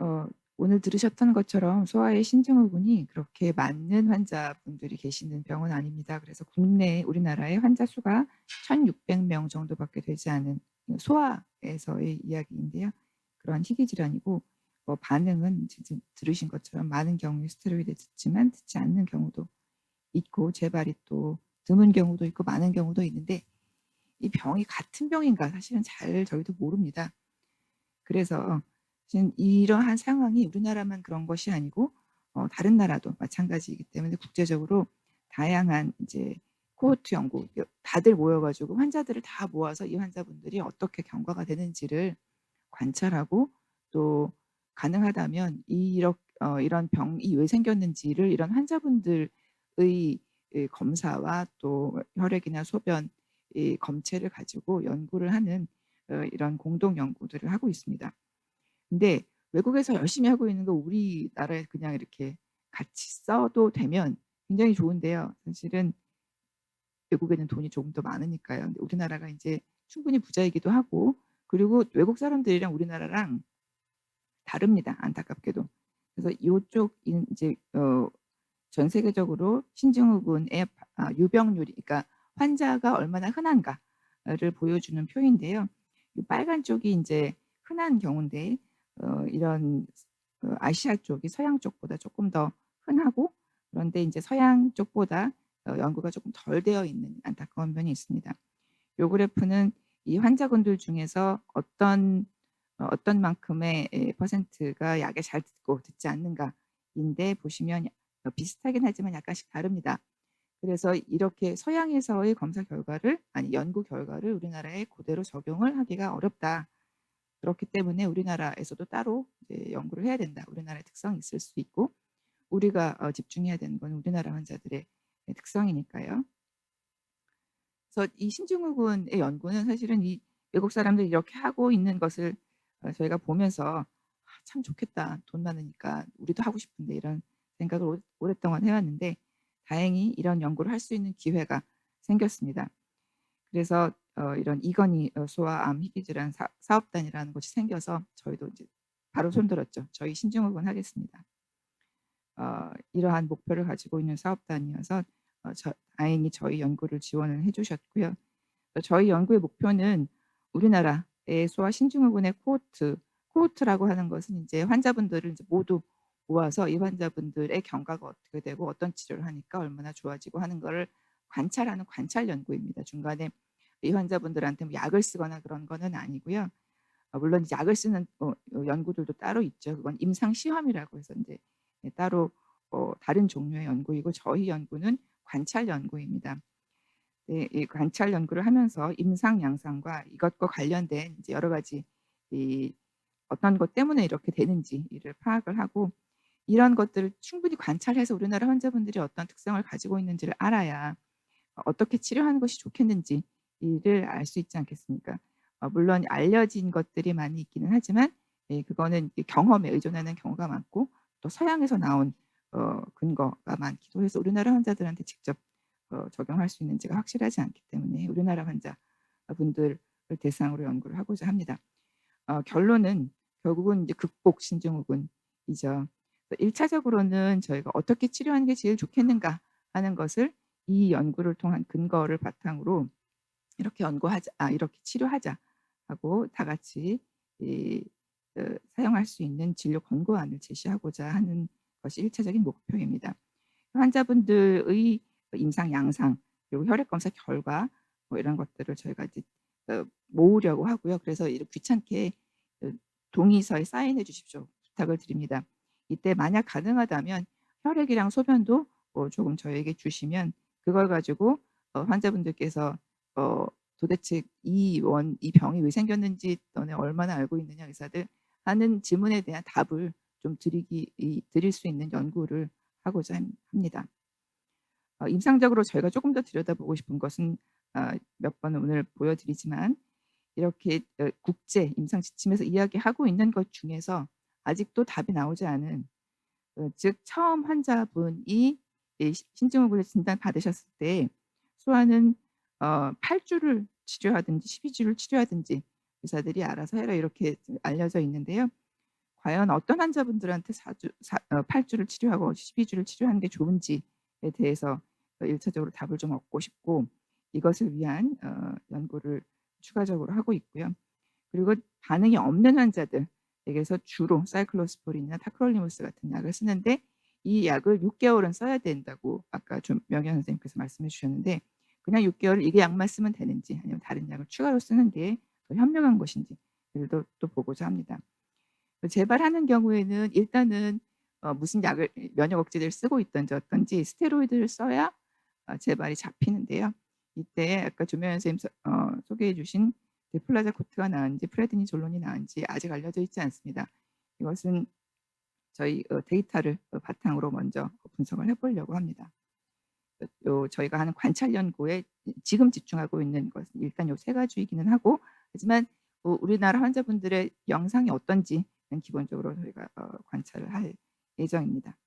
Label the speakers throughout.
Speaker 1: 어 오늘 들으셨던 것처럼 소아의 신증후군이 그렇게 많은 환자분들이 계시는 병은 아닙니다. 그래서 국내 우리나라의 환자 수가 1,600명 정도밖에 되지 않은 소아에서의 이야기인데요. 그러한 희귀 질환이고 반응은 지금 들으신 것처럼 많은 경우에 스테로이드 듣지만 듣지 않는 경우도 있고 재발이 또 드문 경우도 있고 많은 경우도 있는데 이 병이 같은 병인가 사실은 잘 저희도 모릅니다. 그래서 지금 이러한 상황이 우리나라만 그런 것이 아니고 다른 나라도 마찬가지이기 때문에 국제적으로 다양한 이제 코호트 연구 다들 모여 가지고 환자들을 다 모아서 이 환자분들이 어떻게 경과가 되는지를 관찰하고 또 가능하다면 이런 병이 왜 생겼는지를 이런 환자분들의 검사와 또 혈액이나 소변 이 검체를 가지고 연구를 하는 이런 공동 연구들을 하고 있습니다. 근데 외국에서 열심히 하고 있는 거 우리나라에 그냥 이렇게 같이 써도 되면 굉장히 좋은데요. 사실은 외국에는 돈이 조금 더 많으니까요. 근데 우리나라가 인제 충분히 부자이기도 하고 그리고 외국 사람들이랑 우리나라랑 다릅니다, 안타깝게도. 그래서 요쪽 인제 전 세계적으로 신증후군의 유병률이 그러니까 환자가 얼마나 흔한가를 보여주는 표인데요. 이 빨간 쪽이 인제 흔한 경우인데 이런 아시아 쪽이 서양 쪽보다 쪼끔 더 흔하고 그런데 인제 서양 쪽보다 연구가 쪼끔 덜 되어 있는 안타까운 면이 있습니다. 요 그래프는 이 환자군들 중에서 어떤 만큼의 퍼센트가 약에 잘 듣고 듣지 않는가인데 보시면 비슷하긴 하지만 약간씩 다릅니다. 그래서 이렇게 서양에서의 검사 결과를 아니 연구 결과를 우리나라에 고대로 적용을 하기가 어렵다. 그렇기 때문에 우리나라에서도 따로 이제 연구를 해야 된다. 우리나라의 특성이 있을 수 있고 우리가 집중해야 되는 건 우리나라 환자들의 특성이니까요. 그래서 이 신증후군의 연구는 사실은 이 외국 사람들이 이렇게 하고 있는 것을 저희가 보면서 '아 참 좋겠다. 돈 많으니까 우리도 하고 싶은데.' 이런 생각을 오랫동안 해 왔는데 다행히 이런 연구를 할 수 있는 기회가 생겼습니다. 그래서 이런 이건희 소아암 희귀질환 사업단이라는 곳이 생겨서 저희도 이제 바로 손들었죠. "저희 신증후군 하겠습니다." 이러한 목표를 가지고 있는 사업단이어서 다행히 저희 연구를 지원을 해 주셨고요. 저희 연구의 목표는 우리나라의 소아 신증후군의 코호트라고 하는 것은 인제 환자분들을 인제 모두 모아서 이 환자분들의 경과가 어떻게 되고 어떤 치료를 하니까 얼마나 좋아지고 하는 거를 관찰하는 관찰 연구입니다. 중간에 이 환자분들한테 뭐 약을 쓰거나 그런 거는 아니고요. 물론 이제 약을 쓰는 연구들도 따로 있죠. 그건 임상 시험이라고 해서 인제 따로 다른 종류의 연구이고 저희 연구는 관찰 연구입니다. 네. 이 관찰 연구를 하면서 임상 양상과 이것과 관련된 이제 여러 가지 이 어떤 것 때문에 이렇게 되는지를 파악을 하고 이런 것들을 충분히 관찰해서 우리나라 환자분들이 어떤 특성을 가지고 있는지를 알아야 어떻게 치료하는 것이 좋겠는지 이를 알 수 있지 않겠습니까? 물론 알려진 것들이 많이 있기는 하지만 그거는 이 경험에 의존하는 경우가 많고 또 서양에서 나온 근거가 많기도 해서 우리나라 환자들한테 직접 적용할 수 있는지가 확실하지 않기 때문에 우리나라 환자분들을 대상으로 연구를 하고자 합니다. 결론은 결국은 이제 극복 신증후군이죠. 1 차적으로는 저희가 '어떻게 치료하는 게 제일 좋겠는가.' 하는 것을 이 연구를 통한 근거를 바탕으로 이렇게 치료하자 하고 다 같이 이 사용할 수 있는 진료 권고안을 제시하고자 하는 것이 1 차적인 목표입니다. 환자분들의 임상 양상 그리고 혈액 검사 결과 뭐 이런 것들을 저희가 이제 모으려고 하고요. 그래서 이렇게 귀찮게 동의서에 사인해 주십시오 부탁을 드립니다. 이때 만약 가능하다면 혈액이랑 소변도 조금 저에게 주시면 그걸 가지고 환자분들께서 어 "도대체 이 병이 왜 생겼는지 너네 얼마나 알고 있느냐 의사들." 하는 질문에 대한 답을 좀 드릴 수 있는 연구를 하고자 합니다. 임상적으로 저희가 조금 더 들여다보고 싶은 것은 몇 번 오늘 보여 드리지만 이렇게 국제 임상 지침에서 이야기하고 있는 것 중에서 아직도 답이 나오지 않은 즉 처음 환자분이 이 신증후군을 진단받으셨을 때 소아는 8 주를 치료하든지 12 주를 치료하든지 의사들이 알아서 해라 이렇게 알려져 있는데요. 과연 어떤 환자분들한테 8 주를 치료하고 12 주를 치료하는 게 좋은지에 대해서 1 차적으로 답을 좀 얻고 싶고, 이것을 위한 연구를 추가적으로 하고 있고요. 그리고 반응이 없는 환자들에게서 주로 사이클로스포린이나 타크롤리무스 같은 약을 쓰는데, 이 약을 6 개월은 써야 된다고 아까 좀 명현 선생님께서 말씀해 주셨는데, 그냥 6 개월 이게 약만 쓰면 되는지 아니면 다른 약을 추가로 쓰는 게 더 현명한 것인지를 또 보고자 합니다. 재발하는 경우에는 일단은 무슨 약을 면역 억제제를 쓰고 있든지 어떤지 스테로이드를 써야 재발이 잡히는데요. 이때 아까 조명현 선생님 소개해 주신 데플라자코트가 나은지 프레드니졸론이 나은지 아직 알려져 있지 않습니다. 이것은 저희 데이터를 바탕으로 먼저 분석을 해 보려고 합니다. 저희가 하는 관찰 연구에 지금 집중하고 있는 것은 일단 요 3 가지이기는 하고, 하지만 우리나라 환자분들의 영상이 어떤지는 기본적으로 저희가 관찰을 할 예정입니다.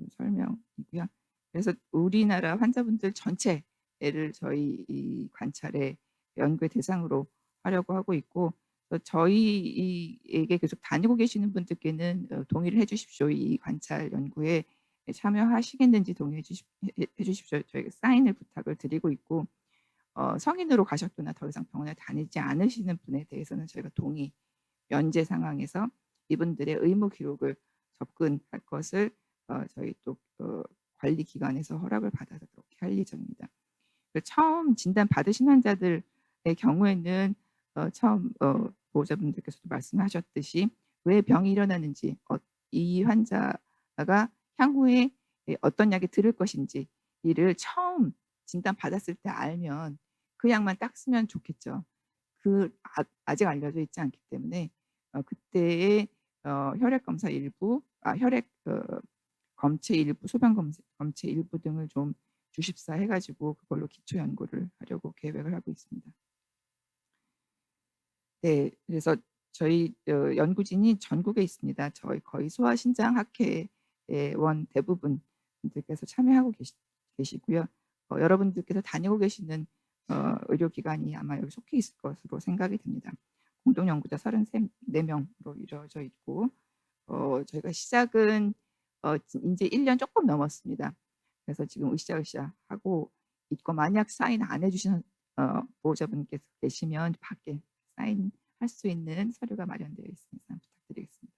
Speaker 1: 설명이고요. 그래서 우리나라 환자분들 전체를 저희 이 관찰의 연구의 대상으로 하려고 하고 있고, 저희에게 계속 다니고 계시는 분들께는 동의를 해 주십시오. 이 관찰 연구에 참여하시겠는지 동의해 해 주십시오. 저희가 사인을 부탁을 드리고 있고, 성인으로 가셨거나 더 이상 병원에 다니지 않으시는 분에 대해서는 저희가 동의 면제 상황에서 이분들의 의무 기록을 접근할 것을 저희 또 관리 기관에서 허락을 받아서 그렇게 할 예정입니다. 처음 진단 받으신 환자들의 경우에는 처음 보호자분들께서도 말씀하셨듯이 왜 병이 일어나는지, 이 환자가 향후에 어떤 약이 들을 것인지 이를 처음 진단 받았을 때 알면 그 약만 딱 쓰면 좋겠죠. 아직 알려져 있지 않기 때문에 그때의 혈액 검사 일부, 혈액 검체 일부, 소변 검체 일부 등을 좀 주십사 해 가지고 그걸로 기초 연구를 하려고 계획을 하고 있습니다. 네. 그래서 저희 연구진이 전국에 있습니다. 저희 거의 소아신장 학회원 대부분 분들께서 참여하고 계시고요. 여러분들께서 다니고 계시는 의료기관이 아마 여기 속해 있을 것으로 생각이 됩니다. 공동 연구자 33 명으로 이루어져 있고, 저희가 시작은 인제 1년 쪼끔 넘었습니다. 그래서 지금 으쌰으쌰 하고 있고, 만약 사인 안 해 주시는 보호자분께서 계시면 밖에 사인할 수 있는 서류가 마련되어 있으면 부탁드리겠습니다.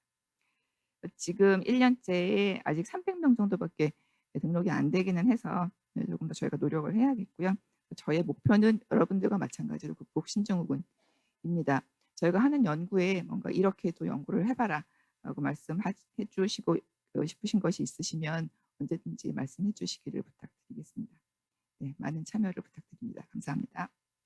Speaker 1: 지금 1 년째에 아직 300명 정도밖에 등록이 안 되기는 해서 조금 더 저희가 노력을 해야겠고요. 저의 목표는 여러분들과 마찬가지로 극복 신증후군입니다. 저희가 하는 연구에 뭔가 "이렇게도 연구를 해 봐라."라고 해 주시고 싶으신 것이 있으시면 언제든지 말씀해 주시기를 부탁드리겠습니다. 네. 많은 참여를 부탁드립니다. 감사합니다.